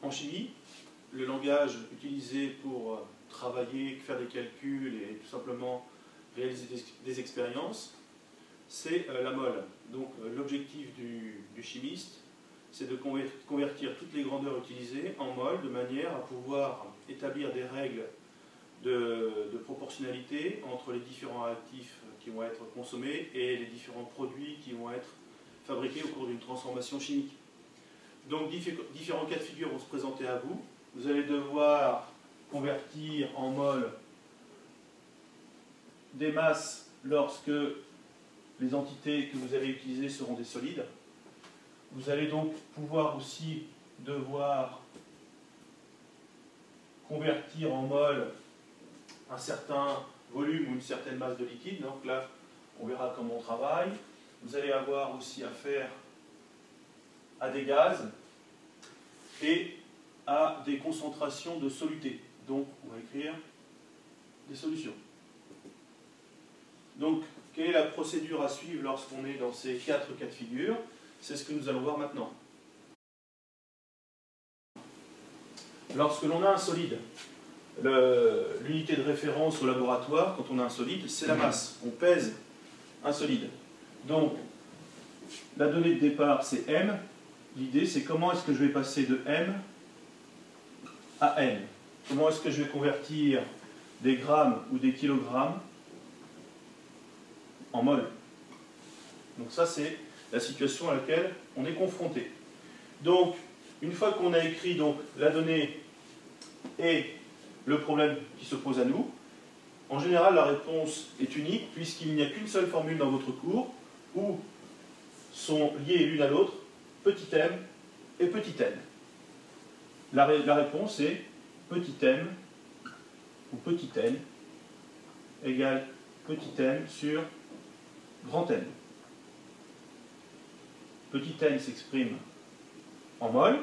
En chimie, le langage utilisé pour travailler, faire des calculs et tout simplement réaliser des expériences, c'est la mole. Donc l'objectif du chimiste, c'est de convertir toutes les grandeurs utilisées en mol de manière à pouvoir établir des règles de proportionnalité entre les différents actifs qui vont être consommés et les différents produits qui vont être fabriqués au cours d'une transformation chimique. Donc différents cas de figure vont se présenter à vous. Vous allez devoir convertir en mol des masses lorsque les entités que vous allez utiliser seront des solides. Vous allez donc pouvoir aussi devoir convertir en mol un certain volume ou une certaine masse de liquide. Donc là, on verra comment on travaille. Vous allez avoir aussi affaire à des gaz et à des concentrations de solutés. Donc, on va écrire des solutions. Donc, quelle est la procédure à suivre lorsqu'on est dans ces 4 cas de figure? C'est ce que nous allons voir maintenant. Lorsque l'on a un solide, l'unité de référence au laboratoire, quand on a un solide, c'est la masse. On pèse un solide. Donc, la donnée de départ, c'est M. L'idée, c'est comment est-ce que je vais passer de M à N. Comment est-ce que je vais convertir des grammes ou des kilogrammes en mol. Donc ça, c'est la situation à laquelle on est confronté. Donc, une fois qu'on a écrit donc, la donnée et le problème qui se pose à nous, en général, la réponse est unique puisqu'il n'y a qu'une seule formule dans votre cours où sont liées l'une à l'autre petit m et petit n. La réponse est petit m ou petit n égale petit m sur grand N. Petit n s'exprime en mol,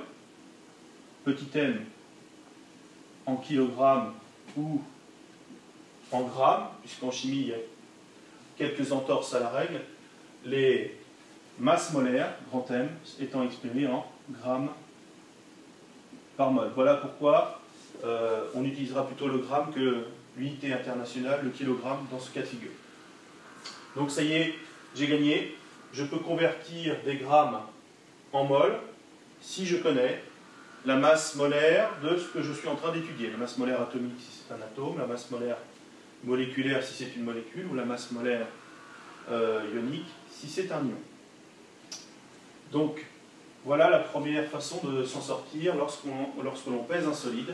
petit m en kilogrammes ou en grammes, puisqu'en chimie il y a quelques entorses à la règle, les masses molaires, grand M, étant exprimées en grammes par mol. Voilà pourquoi on utilisera plutôt le gramme que l'unité internationale, le kilogramme, dans ce cas de figure. Donc ça y est, j'ai gagné. Je peux convertir des grammes en mol si je connais la masse molaire de ce que je suis en train d'étudier. La masse molaire atomique si c'est un atome, la masse molaire moléculaire si c'est une molécule, ou la masse molaire ionique si c'est un ion. Donc, voilà la première façon de s'en sortir lorsque l'on pèse un solide.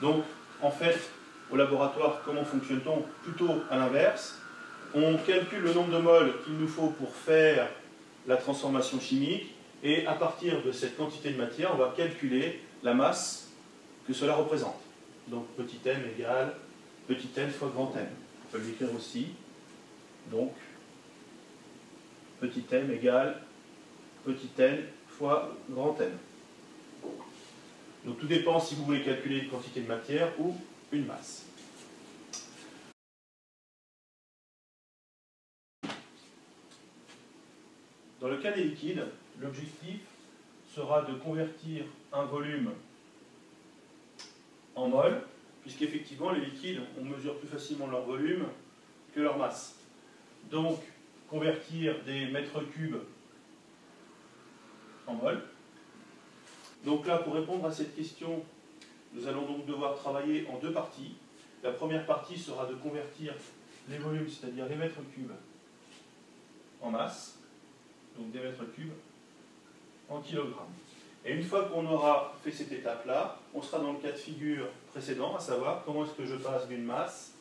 Donc, en fait, au laboratoire, comment fonctionne-t-on? Plutôt à l'inverse. On calcule le nombre de moles qu'il nous faut pour faire la transformation chimique, et à partir de cette quantité de matière, on va calculer la masse que cela représente. Donc, petit m égale petit n fois grand M. On peut l'écrire aussi. Donc, petit m égale petit n fois grand M. Donc tout dépend si vous voulez calculer une quantité de matière ou une masse. Dans le cas des liquides, l'objectif sera de convertir un volume en mol, puisqu'effectivement les liquides, on mesure plus facilement leur volume que leur masse. Donc, convertir des mètres cubes en mol. Donc là, pour répondre à cette question, nous allons donc devoir travailler en 2 parties. La première partie sera de convertir les volumes, c'est-à-dire les mètres cubes, en masse, donc des mètres cubes en kilogrammes. Et une fois qu'on aura fait cette étape-là, on sera dans le cas de figure précédent, à savoir comment est-ce que je passe d'une masse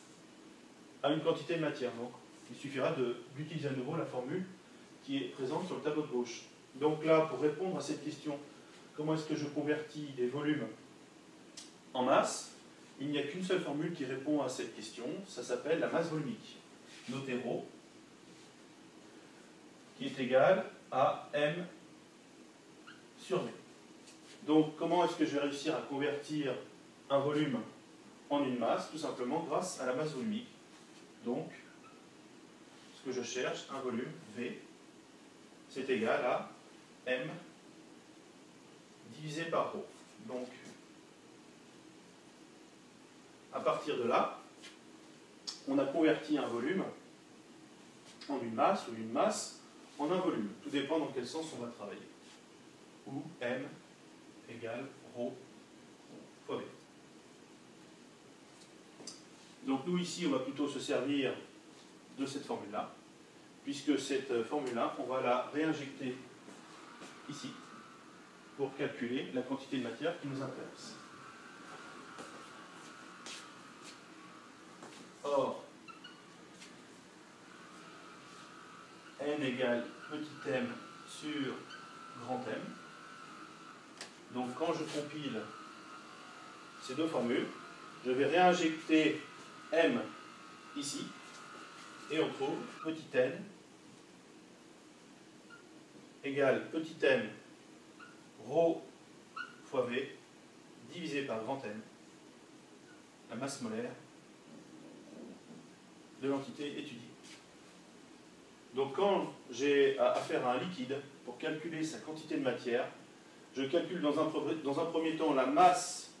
à une quantité de matière. Donc, il suffira d'utiliser à nouveau la formule qui est présente sur le tableau de gauche. Donc là, pour répondre à cette question, comment est-ce que je convertis des volumes en masse, il n'y a qu'une seule formule qui répond à cette question, ça s'appelle la masse volumique. Notez ρ, qui est égale à m sur v. Donc, comment est-ce que je vais réussir à convertir un volume en une masse? Tout simplement grâce à la masse volumique. Donc, ce que je cherche, un volume, V, c'est égal à M divisé par ρ. Donc, à partir de là, on a converti un volume en une masse ou une masse en un volume. Tout dépend dans quel sens on va travailler. Où M égale ρ fois V. Donc nous ici, on va plutôt se servir de cette formule-là, puisque cette formule-là, on va la réinjecter ici pour calculer la quantité de matière qui nous intéresse. Or, N égale petit m sur grand M. Donc quand je compile ces deux formules, je vais réinjecter M ici, et on trouve petit n égale petit m ρ fois V divisé par grand M, la masse molaire de l'entité étudiée. Donc quand j'ai affaire à un liquide, pour calculer sa quantité de matière, je calcule dans un premier temps la masse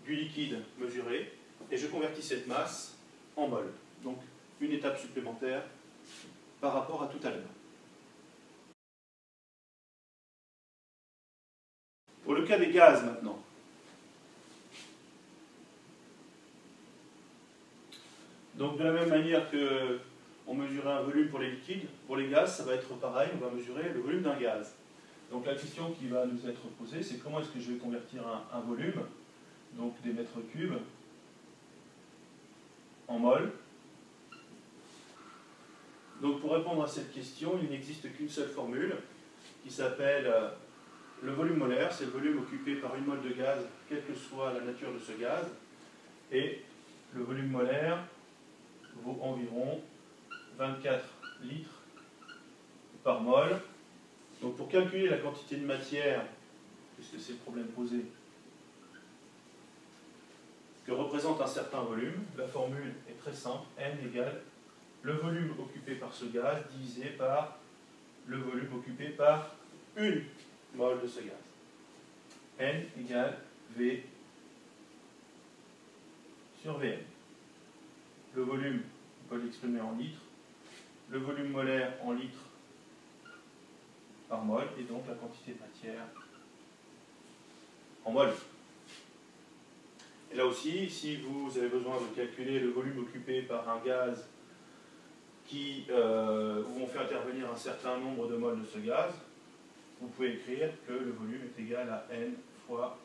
du liquide mesuré, et je convertis cette masse en mol. Donc une étape supplémentaire par rapport à tout à l'heure. Pour le cas des gaz maintenant. Donc de la même manière que on mesurait un volume pour les liquides, pour les gaz ça va être pareil, on va mesurer le volume d'un gaz. Donc la question qui va nous être posée, c'est comment est-ce que je vais convertir un volume, donc des mètres cubes, en mol. Donc pour répondre à cette question, il n'existe qu'une seule formule qui s'appelle le volume molaire, c'est le volume occupé par une mole de gaz, quelle que soit la nature de ce gaz, et le volume molaire vaut environ 24 litres par mol. Donc pour calculer la quantité de matière, puisque c'est le problème posé, que représente un certain volume, la formule est très simple, N égale le volume occupé par ce gaz divisé par le volume occupé par une mole de ce gaz. N égale V sur Vm. Le volume, on peut l'exprimer en litres, le volume molaire en litres par mol, et donc la quantité de matière en mol. Et là aussi, si vous avez besoin de calculer le volume occupé par un gaz où on fait intervenir un certain nombre de moles de ce gaz, vous pouvez écrire que le volume est égal à N fois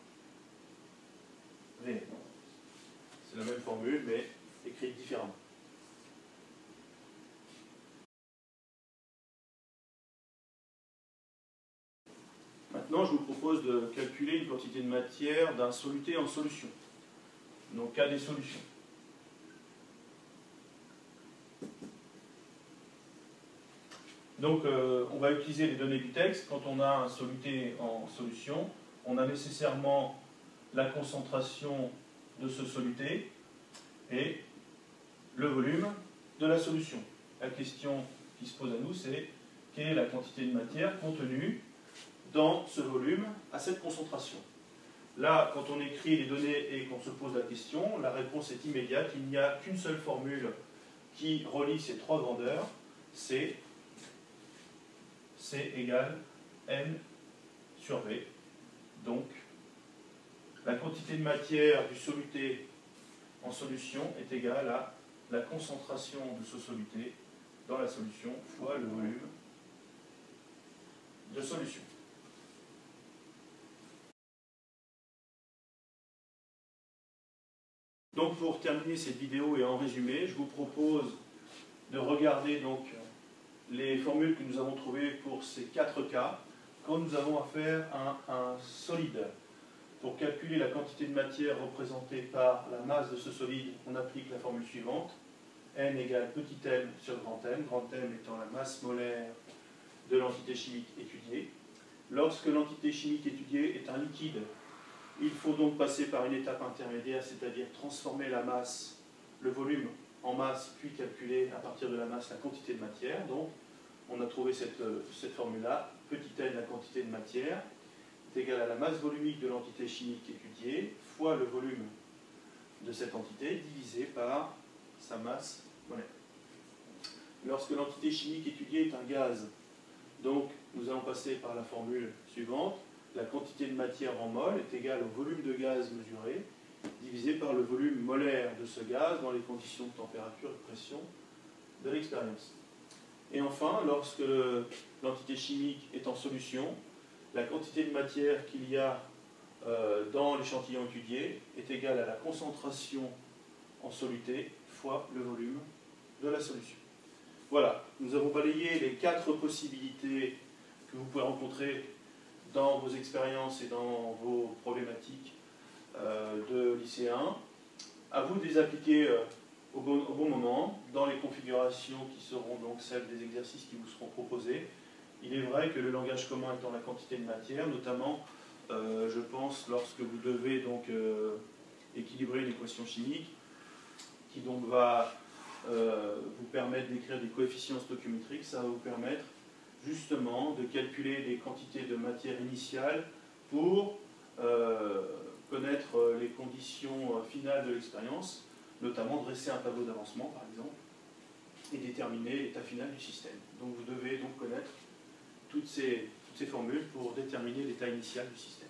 Vm. C'est la même formule, mais écrite différemment. Maintenant, je vous propose de calculer une quantité de matière d'un soluté en solution. Donc, cas des solutions. Donc, on va utiliser les données du texte. Quand on a un soluté en solution, on a nécessairement la concentration de ce soluté et le volume de la solution. La question qui se pose à nous, c'est quelle est la quantité de matière contenue dans ce volume à cette concentration. Là, quand on écrit les données et qu'on se pose la question, la réponse est immédiate. Il n'y a qu'une seule formule qui relie ces trois grandeurs, c'est C égale N sur V. Donc, la quantité de matière du soluté en solution est égale à la concentration de ce soluté dans la solution fois le volume de solution. Donc pour terminer cette vidéo et en résumé, je vous propose de regarder donc les formules que nous avons trouvées pour ces 4 cas quand nous avons affaire à un solide. Pour calculer la quantité de matière représentée par la masse de ce solide, on applique la formule suivante. N égale petit m sur grand M étant la masse molaire de l'entité chimique étudiée. Lorsque l'entité chimique étudiée est un liquide, il faut donc passer par une étape intermédiaire, c'est-à-dire transformer la masse, le volume en masse, puis calculer à partir de la masse la quantité de matière. Donc, on a trouvé cette formule-là, petit n, la quantité de matière, est égale à la masse volumique de l'entité chimique étudiée, fois le volume de cette entité divisé par sa masse molaire. Lorsque l'entité chimique étudiée est un gaz, donc nous allons passer par la formule suivante. La quantité de matière en mol est égale au volume de gaz mesuré divisé par le volume molaire de ce gaz dans les conditions de température et de pression de l'expérience. Et enfin, lorsque l'entité chimique est en solution, la quantité de matière qu'il y a dans l'échantillon étudié est égale à la concentration en soluté fois le volume de la solution. Voilà, nous avons balayé les 4 possibilités que vous pouvez rencontrer dans vos expériences et dans vos problématiques de lycéens. À vous de les appliquer au bon moment, dans les configurations qui seront donc celles des exercices qui vous seront proposés. Il est vrai que le langage commun étant la quantité de matière, notamment, je pense, lorsque vous devez donc équilibrer une équation chimique, qui donc va vous permettre d'écrire des coefficients stoichiométriques, ça va vous permettre justement de calculer les quantités de matière initiale pour connaître les conditions finales de l'expérience, notamment dresser un tableau d'avancement par exemple, et déterminer l'état final du système. Donc vous devez donc connaître toutes ces formules pour déterminer l'état initial du système.